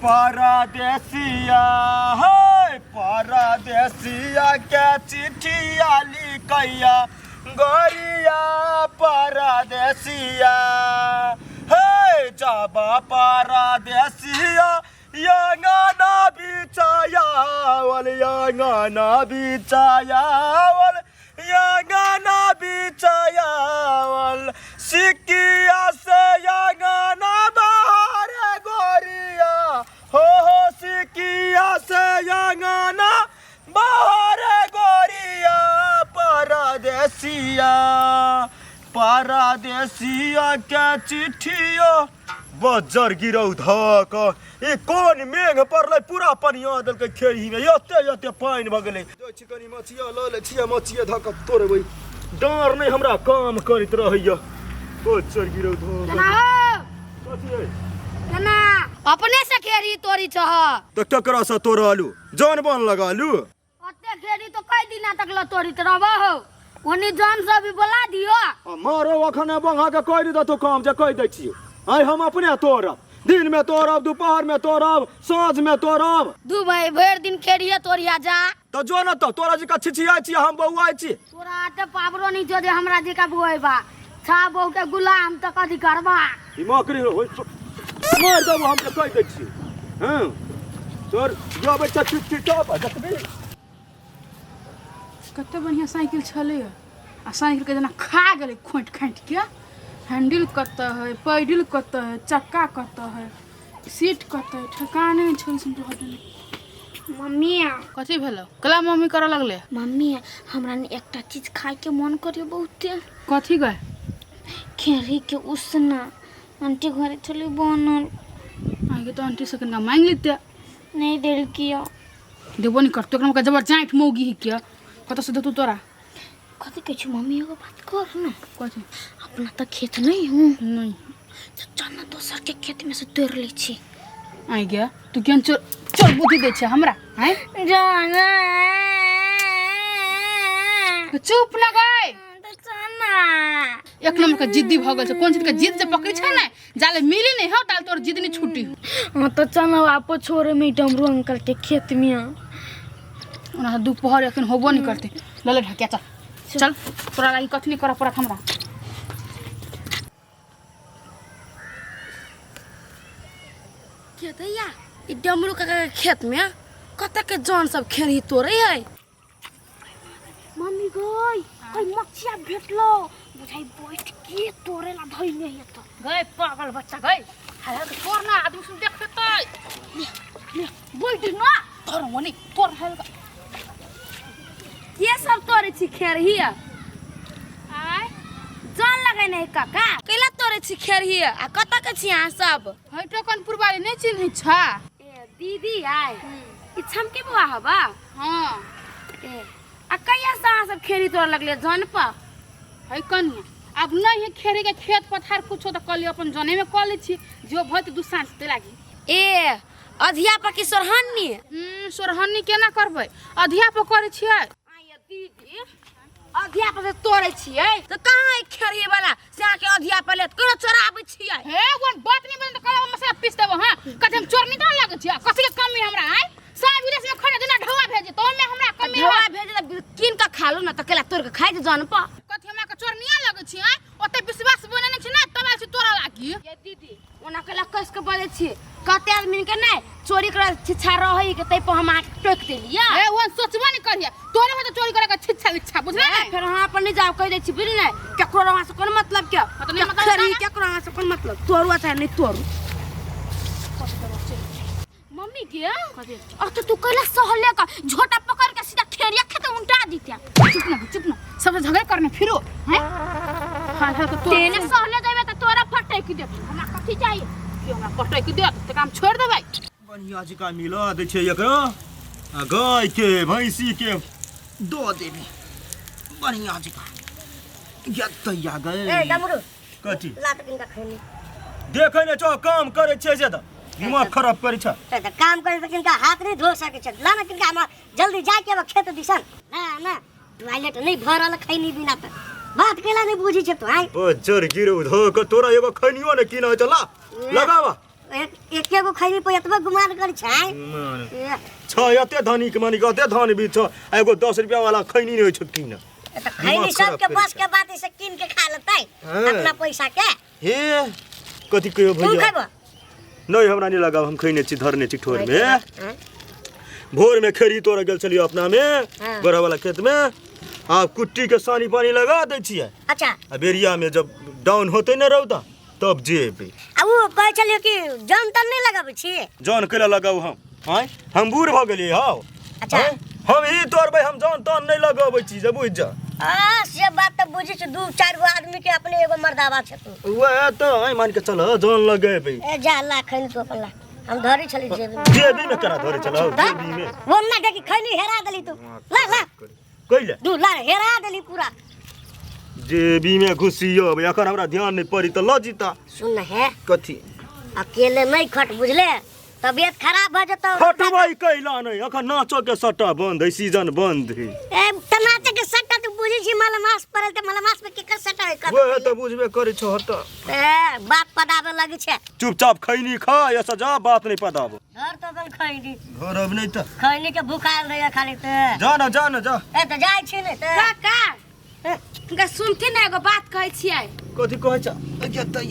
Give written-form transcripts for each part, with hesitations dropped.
परदेसिया है परदेसिया के चिट्ठिया लिखैया गोरिया परदेसिया है जब परदेसिया यंगना बिचायावल यंगना बिचायावल यंगना बिचायावल सिकिया से यंगना बाहर गोरिया हो सिकिया से यंगना बाहर गोरिया परदेसिया परदेसिया के चिट्ठिया बजर गिरौ धक ई कोन मेघ पड़लै पूरा पनिया देलकै खेही में एते पानी भ गेलै चिकनी मछिया ल ले छिया मछिया धक तोड़बै डर नहीं हमरा काम करैत रहैया बजर गिरौ धक कथि केना अपने से खेरी तोरी छह त ककरा से तोड़लू जान बन लगालू ओते खेरी तो कई दिना तक ल तोरी रहबो हो ओनी जान से भी बुला दियो मारो अखने बंगा के कहि द तो काम जे कहि दै छी आई हम अपने तोड़ब दिन में तोड़ब दोपहर में तोड़ब साँझ में तोड़ब दू भाई भर दिन खेरिए तोरिया जा तो जो न तो तोरा जी का छिछिया छी हम बउआ छी तोरा आते पावरो नहीं जो दे हमरा जी का बुआइबा छा बहु के गुलाम त कथि करबा ई मकरी होय मार दब हम के कहि दै छी हां तोर जो बच्चा चिट्ठी टॉप देखबी कते बढ़िया साइकिल छले आ साइकिल के जना खा गेले खोंट खांट के हैंडल कत्ता है पैडल कत्ता है चक्का कत्ता है सीट कत्ता है ठिकाने नहीं छोड़ सुन तो हटले मम्मी कथि भेलो कला मम्मी करे लगले मम्मी हमरा ने एकटा चीज खाए के मन करियो बहुते कथि गए खेरी के उसना आंटी घरे चले बनल आगे तो आंटी से कना मांग लेते नहीं देल किया देबो नहीं करतो एकरा जबर जांट मोगी ही के कत से तू तोरा कथि कहै मम्मी एगो बात कर न कथि अपना त खेत नहीं हूं नहीं तो चल दोसर के खेत में से तोड़ ले छी आई गया तू केन चोर बुद्धि दे छे हमरा हैं जाना चुप ना गए दर्शना एक नंबर का जिद्दी भ गेल छे कोन चीज के जिद जे पकड़ी छे ना जाले मिली नहीं हो ताल तोर जिद नहीं छूटी हां तो चल आपो छोरे में डमरू अंकल के खेत में ओना दोपहर एखन होबो नहीं करते ले ढकिया चल तोरा लागि कथि नहीं कर पड़त हमरा खेतैया ई डमरू का खेत में कत के जान सब खेरी तोरे है मम्मी गई कोई मछिया भेटलो बुझाई बैठ के तोरे ला धइले है त गए पागल बच्चा गए हाल के तोर ना आदमी सुन देखते ले बैठ ना तोर मनी तोर हाल ये सब तोरे छी खेर हिया आय जान लगे नहीं काका केला तोरे छी खेर हिया आ कत के छी यहां सब हई टोकनपुर वाली नहीं चिन्ह छा ए दीदी आय ई छमके बुआ हबा हां ए आ कहिया से अहाँ सब खेरी तोड़ लगले जान पा हई कनिया अब नहीं है खेरी के खेत पथार कुछो त कली अपन जने में कले छी जो भत दु सांस ते लागी ए अधिया पर की सोरहन्नी सोरहन्नी केना करबै अधिया पर करे छियै आय दीदी अधिया पर से तोड़े छियै त कहां खेरिए वाला से आके अधिया पर ले कोनो चोराबै छियै हे कोन बात नहीं बन त कला मसला पीस देबो हां कते हम चोर नहीं त लागे छियै कथि के कमी हमरा है सारा विदेश में खड़े देना ढवा भेजे तो में हमरा कमी ढवा भेजे त किन का खा लो ना त केला तोड़ के खाइ जान पा कथि हमरा के चोर नहीं लागे छियै ओते विश्वास बने नहीं छै ना तबे से तोरा लागी ये दीदी ओना केला कस के बोले छी कते आदमी के नहीं चोरी करे छिछा रहई के तै पर हम आके टोक देलिया ए वन सोचबो नहीं करिया तोरे में तो चोरी करे के छिछा लिछा बुझले ना फिर हां पर नहीं जाओ कह दे छी बुझली ना केकरो रहा से कोन मतलब के नहीं मतलब खरी केकरो रहा से कोन मतलब तोरुआ चाहे नहीं तोरू मम्मी के अब तो तू कैला सहले का झोटा पकड़ के सीधा खेरिया खेत उल्टा दित्या चुप ना सब झगड़ा करने फिरो हैं हाल हाल के तो तेने सहले देबे त तोरा फटै की दे हमरा कथि चाहिए क्यों ना पटै के दे त काम छोड़ दे भाई बढ़िया जी का मिला दे छै एकरा आ गाय के भैंसी के दो देबी बढ़िया जी का गत्तैया गए ए डमरू कथि लात किनका खैनी देखे ने चो काम करे छै जे त दिमाग खराब करे छ त काम करे त किनका हाथ नहीं धो सके छ ला ना किनका हमरा जल्दी जाके अब खेत दिसन ना ना टॉयलेट नहीं भरल खैनी बिना त बात केला नहीं बुझी छ तो आई ओ जर गिरो धो के तोरा एगो खैनियो ने किना चला लगावा एके गो खैनी पे एतबा गुमान कर छै छ एते धनी के मानी कते धन भी छ एगो 10 रुपया वाला खैनी नहीं छथिन ना त खैनी सब के बस के बात से किन के खा लेतै अपना पैसा के हे कथि कहियो तू भैया खाबो नहीं हमरा नहीं लगा हम खैने छी धरने छी ठोर में भोर में खेरी तोड़ गेल चलियो अपना में बड़ा वाला खेत में आप कुट्टी के सानी पानी लगा दे छिए अच्छा आ बेरिया में जब डाउन होते न रौदा तब जेबे आ वो कह चलियो कि जान त नहीं लगाबै छी जान केला लगाऊ हम बूढ़ भ गेलिए हां अच्छा हम ही तोड़बै हम जान तान नहीं लगाबै छी जे बुझ जा से बात त बुझी छ 2-4 गो आदमी के अपने एगो मर्दावा छ तू वह तो मान के चल जान लगेबै ए जा ला खैनी तो पल्ला हम धरी चली जेबी में करा धरे चलाओ जेबी में वो ना के खैनी हेरा देली तू ला ला कइले दू ला हेरा देली पूरा जेबी में घुसियो एखन हमरा ध्यान नहीं पड़ी त ल जीता सुन है कथी अकेले नहीं खट बुझले तबियत खराब भ जतो खटवाई कैला नहीं अखन नाचो के सट्टा बंद है सीजन बंद है ए तनाचे के सट्टा तू बुझी छी मलमास परल त मलमास में केकर सट्टा है वो त बुझबे करे छ हट ए बात पदाबे लगी छे चुपचाप खैनी खा ऐसा जा बात नहीं पदाबो घर तो बन खैनी घर अब नहीं त खैनी के भूखाल रहे खाली त जा न जा ए त जाय छी ने त काका इनका सुनते ना एगो बात कहै छियै कथी कहै छ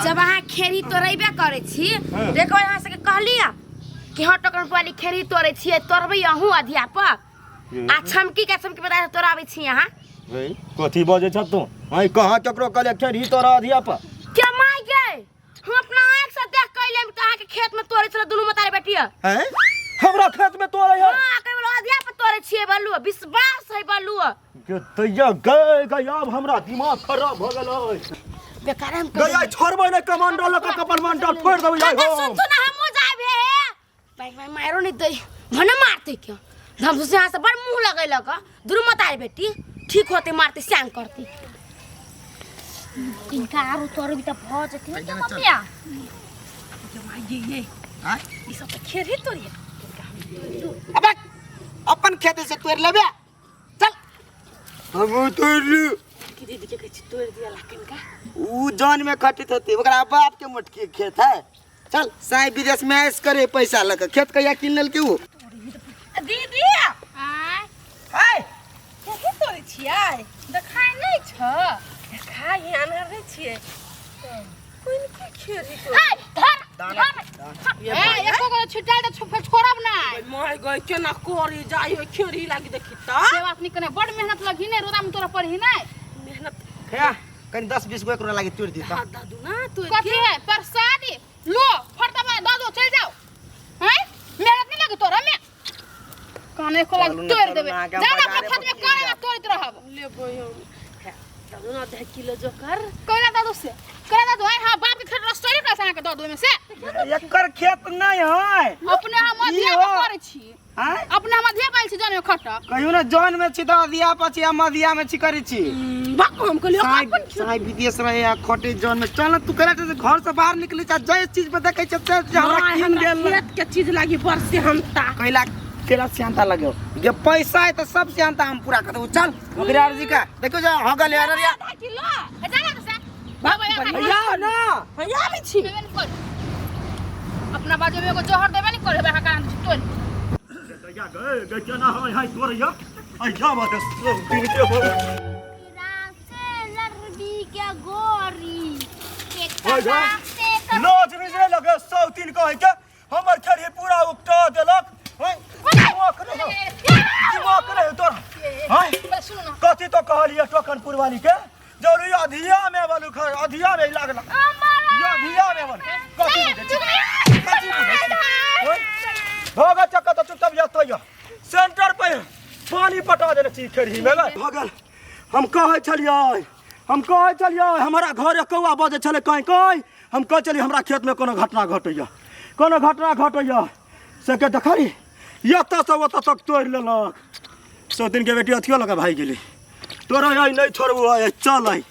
जब अहाँ खेरी तोड़ैबे करै छी देखो यहाँ से कहलिया कि हाँ टोकन वाली खेरी तोड़े छियै तोड़बै अहूँ अध्यापक आ छमकी के छमकी बता तोड़ाबै छी यहाँ कथी बजे छ तू आई कहां केकरो कहले खेरी तोरा अध्यापक क्या माय गए हम अपना आंख से देख के लेम कहा के खेत में तोड़े छल दुनू मतारे बेटिया हैं हमरा खेत में तोड़े है हां कई बोल अध्यापक तोड़े छियै बल्लू विश्वास है बल्लू के तैया गए अब हमरा दिमाग खराब भ गेलै बेकार हम गया छोड़बै न कमांडो लक कमांडो फोड़ देबै आई हो सुन सुन हमो जाबे भाई भाई मारो नहीं दई भने मारते क्या हम से यहाँ से बड़ मुंह लगैलक दुनू मतारे बेटी ठीक होते मारते श्याम करती इनका आरो तोर भी त भ जति न मम्मिया के भाई ये हां ई सब त खेर ही तोरी अब अपन खेत से तोड़ लेबे चल हम तोड़ की दीदी के कछ तोड़ दिया लाकिन का ऊ जान में खटित होती ओकरा बाप के मुट्ठी खेत है चल साई विदेश में ऐश करे पैसा लग खेत कहिया किन लेल के ऊ दीदी आय आय के तोरे छियै देखाय नहीं छ देखाय ही अनहर नहीं छियै कोन के खेरी तो ए एको को छुटाल त छोड़ब नहीं माय गय केना कोरी जाई हो खेरी लागी देखि त से बात नहीं कने बड़ मेहनत लगी ने रोदा में तोरा पढ़ी नहीं मेहनत खया कनी 10-20 गो एकरो लागी तोड़ दी त दादू ना तू कथी है प्रसादी लो फटा में दादू चल जाओ हैं मेहनत नहीं लगी तोरा में काने को लग तोड़ देबे जाना अपना खेत में करे तोड़त रहब ले बोयो दादू ना 10 किलो जो कर कोला दादू से कोला दादू है हां बाप के खेत रस्टोरी का संग के दादू में से एकर खेत नहीं है अपने हम मध्य करे छी हैं अपने मध्य पाइल छी जाने खट कहियो ना जान में छी त दिया पछी आ मधिया में छी करे छी बाप हम कहलियो साई विदेश रहे या खोटे जान में चल तू करा त घर से बाहर निकली जा जय चीज पे देखै छ हमरा किन गेल खेत के चीज लागी बरसे हम ता कैला तेरा सियांता लगो ये पैसा है तो सब सियांता हम पूरा कर दो चल मगरार जी का देखो जा हो गल यार या किलो जाना तो से बाबा भैया ना भैया भी छी अपना बाजू में एगो जोहर देबे नहीं करे बहा कान तोड़ तैया गए केना है हाय तोड़िया आई जा बात दिन के हो के गोरी के नाच बिजरे लगे 103 कहे के हमर खेरी पूरा उकटा देलक दिमाग रहे तोर हाय कथी तो कहलिए टोकनपुर वाली के जरूरी अधिया में वालू खर अधिया में लागला या अधिया में वाल कथी होगा चक्का तो चुपचाप जातो या सेंटर पे पानी पटा देने छी खेरी में भगल हम कहै छलिए हमारा घर कौआ बजे छले कहीं हम कह चली हमरा खेत में कोनो घटना घटैया से के देखली एतऽ से ओतऽ तक तोड़ लेलक 100 दिन के बेटी अथियो लगा भाई गेली तोरा नहीं छोड़बू चल आई